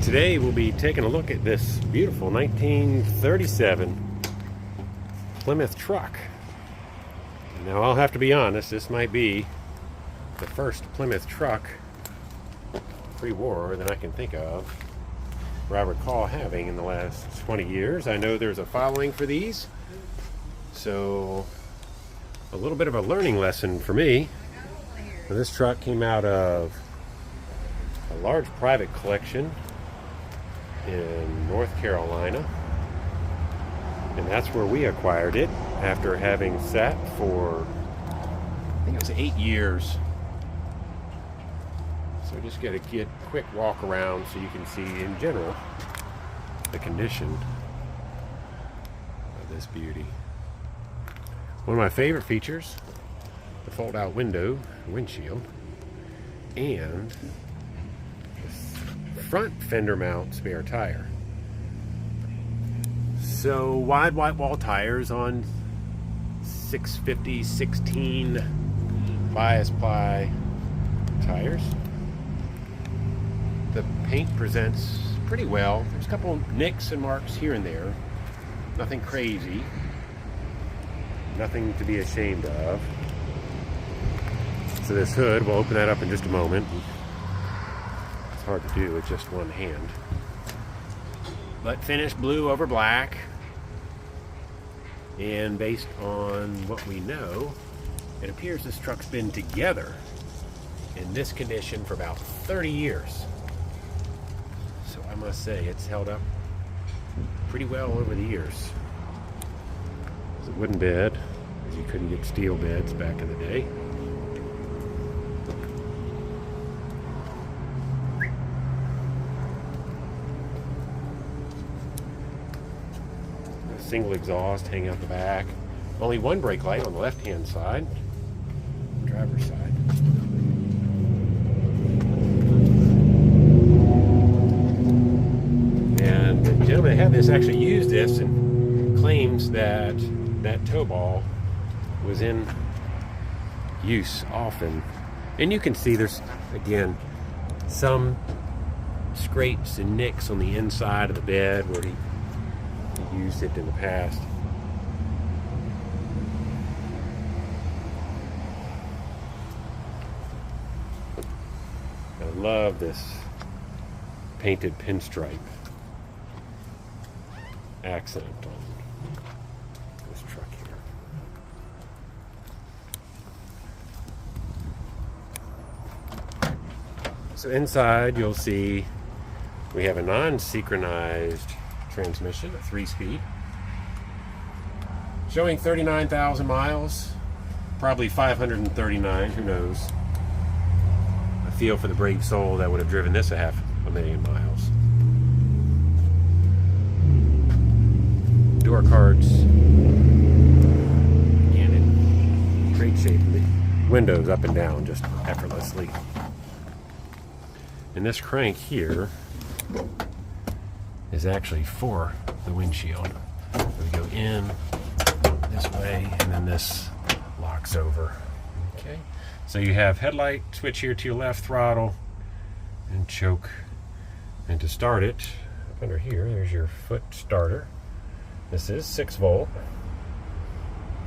Today we'll be taking a look at this beautiful 1937 Plymouth truck. Now I'll have to be honest, this might be the first Plymouth truck pre-war that I can think of, or I recall having in the last 20 years. I know there's a following for these, so a little bit of a learning lesson for me. This truck came out of a large private collection in North Carolina, and that's where we acquired it after having sat for, I think it was 8 years. So just get a quick walk around so you can see in general the condition of this beauty. One of my favorite features, the fold out windshield, and front fender mount spare tire. So wide white wall tires on 650 16 bias ply tires. The paint presents pretty well. There's a couple nicks and marks here and there. Nothing crazy. Nothing to be ashamed of. So this hood, we'll open that up in just a moment. Hard to do with just one hand, but finished blue over black, and based on what we know, it appears this truck's been together in this condition for about 30 years. So I must say it's held up pretty well over the years. It's a wooden bed, as you couldn't get steel beds back in the day. Single exhaust hanging out the back. Only one brake light on the left-hand side, driver's side. And the gentleman that had this actually used this and claims that that tow ball was in use often. And you can see there's, again, some scrapes and nicks on the inside of the bed where he used it in the past. I love this painted pinstripe accent on this truck here. So inside you'll see we have a non-synchronized transmission, a 3-speed, showing 39,000 miles, probably 539, who knows. I feel for the brave soul that would have driven this 500,000 miles. Door cards, again, in great shape. The windows up and down just effortlessly. And this crank here is actually for the windshield. We go in this way, and then this locks over. Okay, so you have headlight switch here to your left, throttle and choke. And to start it, up under here, there's your foot starter. This is 6-volt.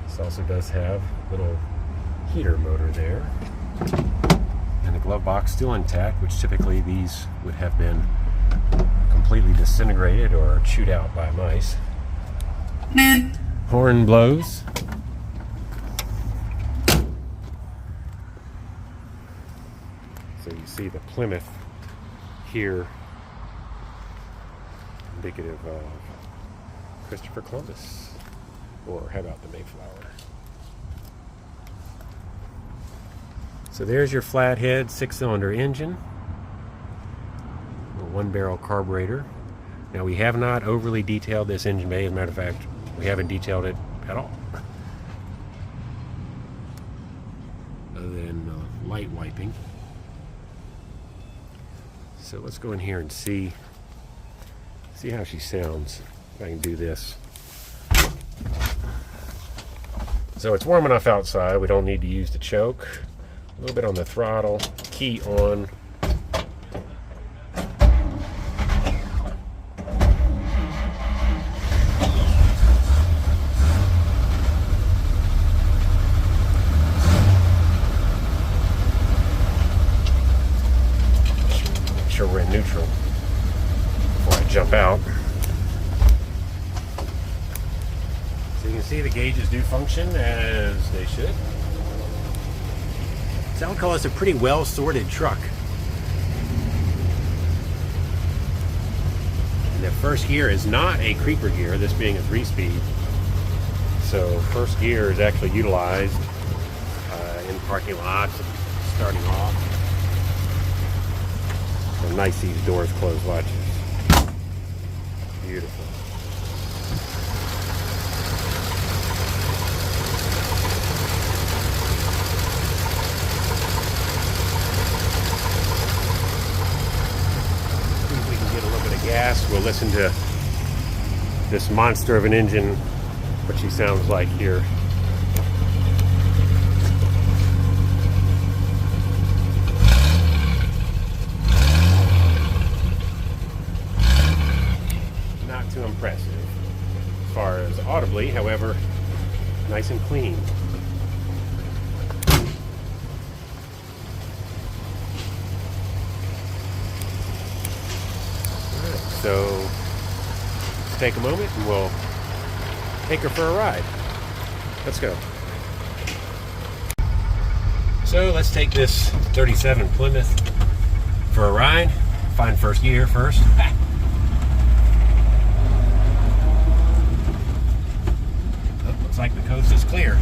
This also does have a little heater motor there. And the glove box still intact, which typically these would have been completely disintegrated or chewed out by mice. Horn blows. So you see the Plymouth here, indicative of Christopher Columbus, or how about the Mayflower? So there's your Flathead 6-cylinder engine. 1-barrel carburetor. Now we have not overly detailed this engine bay. As a matter of fact, we haven't detailed it at all, other than light wiping. So let's go in here and see how she sounds. If I can do this. So it's warm enough outside. We don't need to use the choke. A little bit on the throttle, key on. sure we're in neutral before I jump out. So you can see the gauges do function as they should. So I would call this a pretty well sorted truck. And the first gear is not a creeper gear, this being a 3-speed. So first gear is actually utilized in parking lots, starting off. So nice these doors close, watch this. Beautiful. See if we can get a little bit of gas. We'll listen to this monster of an engine, what she sounds like here. Not too impressive as far as audibly, however, nice and clean. Alright, so let's take a moment and we'll take her for a ride. Let's go. So let's take this 37 Plymouth for a ride. Find first gear first. Oh, looks like the coast is clear.